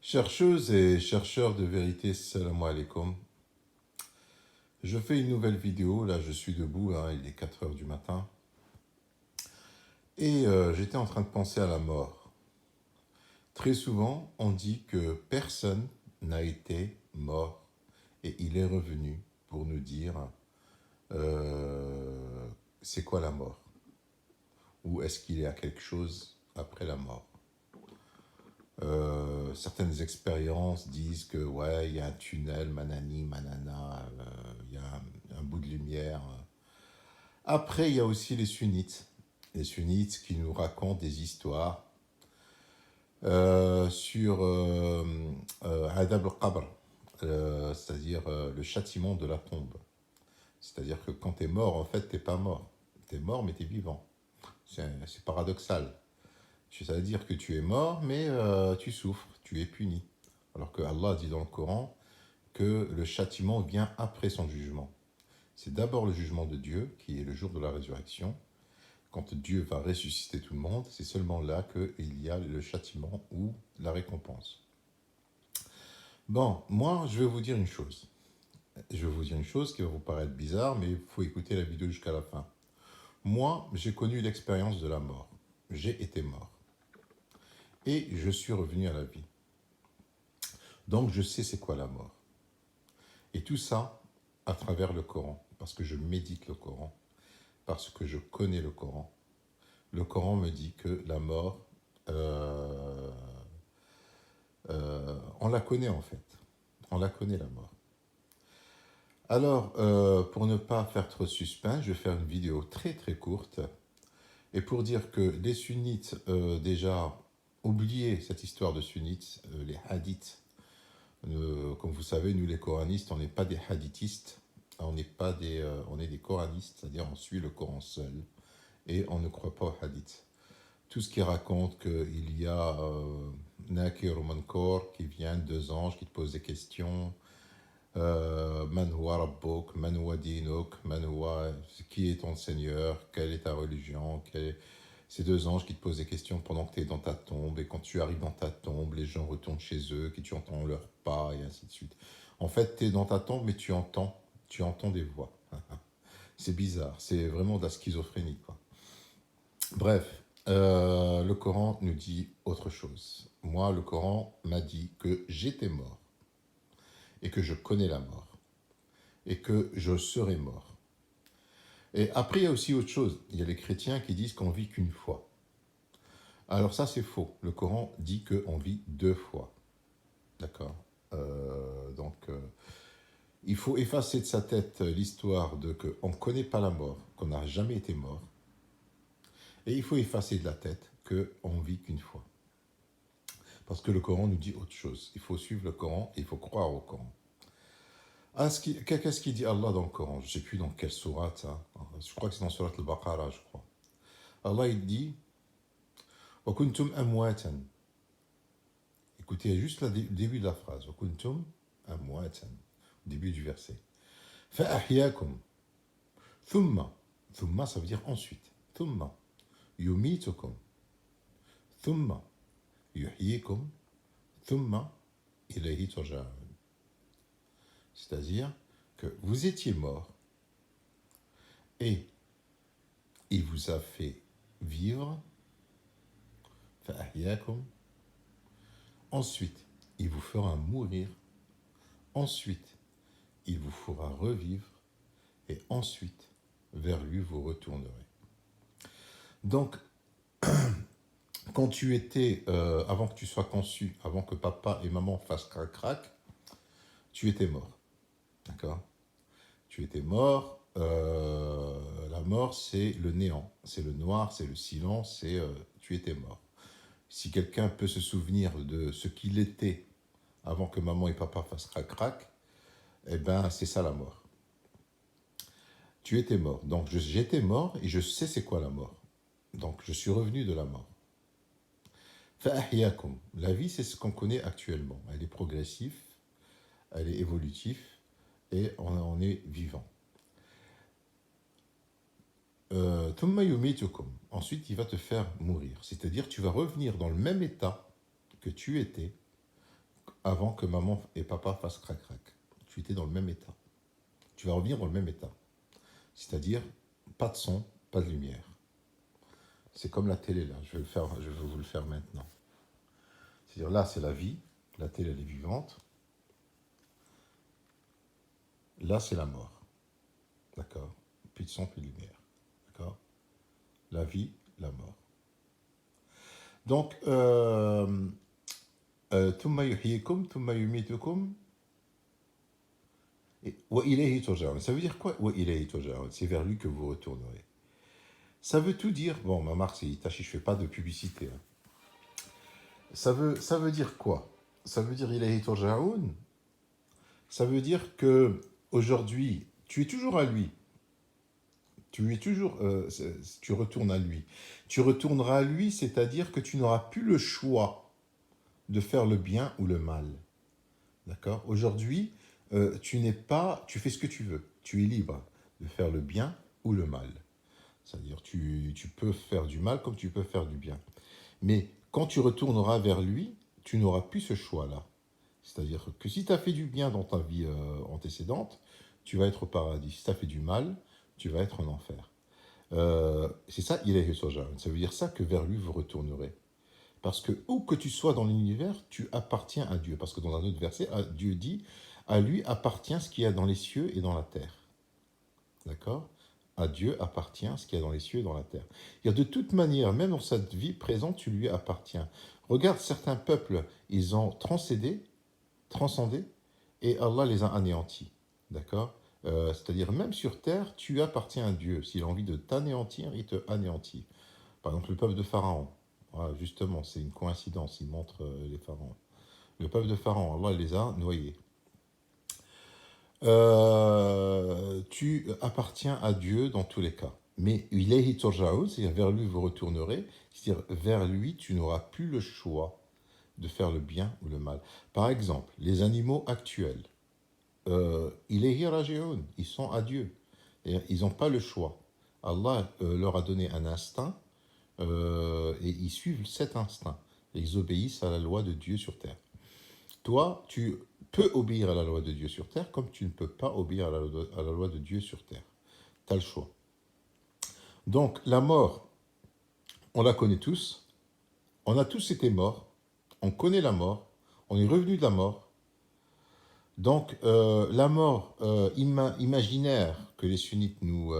Chercheuses et chercheurs de vérité, salam alaikum. Je fais une nouvelle vidéo, là je suis debout, il est 4 heures du matin. Et j'étais en train de penser à la mort. Très souvent, on dit que personne n'a été mort et il est revenu pour nous dire euh, c'est quoi la mort? Ou est-ce qu'il y a quelque chose après la mort? Certaines expériences disent que ouais, il y a un tunnel, manani, manana, il y a un bout de lumière. Après, il y a aussi les sunnites. Les sunnites qui nous racontent des histoires sur Adab al-Qabr, c'est-à-dire le châtiment de la tombe. C'est-à-dire que quand tu es mort, en fait, tu n'es pas mort. Tu es mort, mais tu es vivant. C'est paradoxal. Ça veut dire que tu es mort, mais tu souffres, tu es puni. Alors que Allah dit dans le Coran que le châtiment vient après son jugement. C'est d'abord le jugement de Dieu, qui est le jour de la résurrection. Quand Dieu va ressusciter tout le monde, c'est seulement là qu'il y a le châtiment ou la récompense. Bon, moi, je vais vous dire une chose. Je vais vous dire une chose qui va vous paraître bizarre, mais il faut écouter la vidéo jusqu'à la fin. Moi, j'ai connu l'expérience de la mort. J'ai été mort. Et je suis revenu à la vie. Donc, je sais c'est quoi la mort. Et tout ça à travers le Coran, parce que je médite le Coran, parce que je connais le Coran. Le Coran me dit que la mort, on la connaît en fait. On la connaît la mort. Alors, pour ne pas faire trop suspense, je vais faire une vidéo très très courte. Et pour dire que les sunnites, déjà, oubliez cette histoire de sunnites, les hadiths. Comme vous savez, nous les coranistes, on n'est pas des hadithistes, on est des coranistes, c'est-à-dire on suit le Coran seul et on ne croit pas aux hadiths. Tout ce qui raconte qu'il y a Nakir ou Mankor qui vient, deux anges qui te posent des questions, Man huwa Rabbuk, Man huwa Dinuk, qui est ton Seigneur, quelle est ta religion, ces deux anges qui te posent des questions pendant que tu es dans ta tombe, et quand tu arrives dans ta tombe, les gens retournent chez eux, que tu entends leurs pas, et ainsi de suite. En fait, tu es dans ta tombe, mais tu entends des voix. C'est bizarre, c'est vraiment de la schizophrénie, quoi. Bref, le Coran nous dit autre chose. Moi, le Coran m'a dit que j'étais mort, et que je connais la mort, et que je serai mort. Et après, il y a aussi autre chose. Il y a les chrétiens qui disent qu'on vit qu'une fois. Alors ça, c'est faux. Le Coran dit qu'on vit deux fois. D'accord. Donc, il faut effacer de sa tête l'histoire de qu'on ne connaît pas la mort, qu'on n'a jamais été mort. Et il faut effacer de la tête qu'on vit qu'une fois. Parce que le Coran nous dit autre chose. Il faut suivre le Coran et il faut croire au Coran. Qu'est-ce qu'il dit Allah dans le Coran? Je ne sais plus dans quelle sourate ça. Je crois que c'est dans sourate al-Baqarah, je crois. Allah, il dit « Wa kuntum amwatan » Écoutez juste le début de la phrase. « Wa kuntum amwatan » Au début du verset. « Fa'ahyakum » Thumma. Thumma, ça veut dire ensuite. Thumma. Yumitukum. Thumma. Yuhyikum. Thumma. Ilayhi turja'un. C'est-à-dire que vous étiez mort et il vous a fait vivre. Fa'ahyakum. Ensuite, il vous fera mourir. Ensuite, il vous fera revivre. Et ensuite, vers lui vous retournerez. Donc, quand tu étais, avant que tu sois conçu, avant que papa et maman fassent crac-crac, tu étais mort. D'accord? Tu étais mort. La mort, c'est le néant. C'est le noir, c'est le silence, tu étais mort. Si quelqu'un peut se souvenir de ce qu'il était avant que maman et papa fassent crac-crac, eh ben, c'est ça la mort. Tu étais mort. Donc, j'étais mort et je sais c'est quoi la mort. Donc, je suis revenu de la mort. Fa'ahyakum. La vie, c'est ce qu'on connaît actuellement. Elle est progressive, elle est évolutive et on est vivant. Thumma yumitukum. Ensuite, il va te faire mourir. C'est-à-dire, tu vas revenir dans le même état que tu étais avant que maman et papa fassent crac-crac. Tu étais dans le même état. Tu vas revenir dans le même état. C'est-à-dire, pas de son, pas de lumière. C'est comme la télé, là. Je vais vous le faire maintenant. C'est-à-dire, là, c'est la vie. La télé, elle est vivante. Là, c'est la mort. D'accord? Plus de son, plus de lumière. D'accord? La vie, la mort. Donc, Thumma yuhyikum, thumma yumitukum, et wa ilayhi turja'un. Ça veut dire quoi? Wa ilayhi turja'un. C'est vers lui que vous retournerez. Ça veut tout dire. Bon, ma marque, c'est Itachi, je ne fais pas de publicité. Hein. Ça veut dire quoi? Ça veut dire ilayhi turja'un. Ça veut dire que aujourd'hui, tu es toujours à lui. Tu es toujours, tu retournes à lui. Tu retourneras à lui, c'est-à-dire que tu n'auras plus le choix de faire le bien ou le mal. D'accord? Aujourd'hui, tu fais ce que tu veux. Tu es libre de faire le bien ou le mal. C'est-à-dire, tu peux faire du mal comme tu peux faire du bien. Mais quand tu retourneras vers lui, tu n'auras plus ce choix-là. C'est-à-dire que si tu as fait du bien dans ta vie antécédente, tu vas être au paradis. Si tu as fait du mal, tu vas être en enfer. C'est ça, ilahi soja. Ça veut dire ça que vers lui vous retournerez. Parce que où que tu sois dans l'univers, tu appartiens à Dieu. Parce que dans un autre verset, Dieu dit, à lui appartient ce qu'il y a dans les cieux et dans la terre. D'accord? À Dieu appartient ce qu'il y a dans les cieux et dans la terre. Et de toute manière, même dans cette vie présente, tu lui appartiens. Regarde, certains peuples, ils ont transcendé, et Allah les a anéantis. D'accord? C'est-à-dire, même sur terre, tu appartiens à Dieu. S'il a envie de t'anéantir, il te anéantit. Par exemple, le peuple de Pharaon. Voilà, justement, c'est une coïncidence, il montre les pharaons. Le peuple de Pharaon, Allah les a noyés. Tu appartiens à Dieu dans tous les cas. Mais ilayhi turja'un, c'est-à-dire vers lui vous retournerez, c'est-à-dire vers lui tu n'auras plus le choix de faire le bien ou le mal. Par exemple, les animaux actuels, ilayhi raji'un, ils sont à Dieu. Ils n'ont pas le choix. Allah leur a donné un instinct et ils suivent cet instinct. Ils obéissent à la loi de Dieu sur terre. Toi, tu peux obéir à la loi de Dieu sur terre comme tu ne peux pas obéir à la loi de Dieu sur terre. Tu as le choix. Donc, la mort, on la connaît tous. On a tous été morts. On connaît la mort. On est revenu de la mort. Donc, la mort imaginaire que les sunnites nous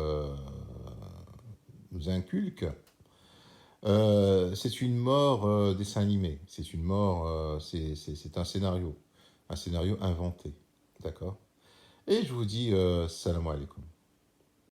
inculquent, c'est une mort dessin animé. C'est une mort, c'est un scénario inventé. D'accord? Et je vous dis salam alaikum.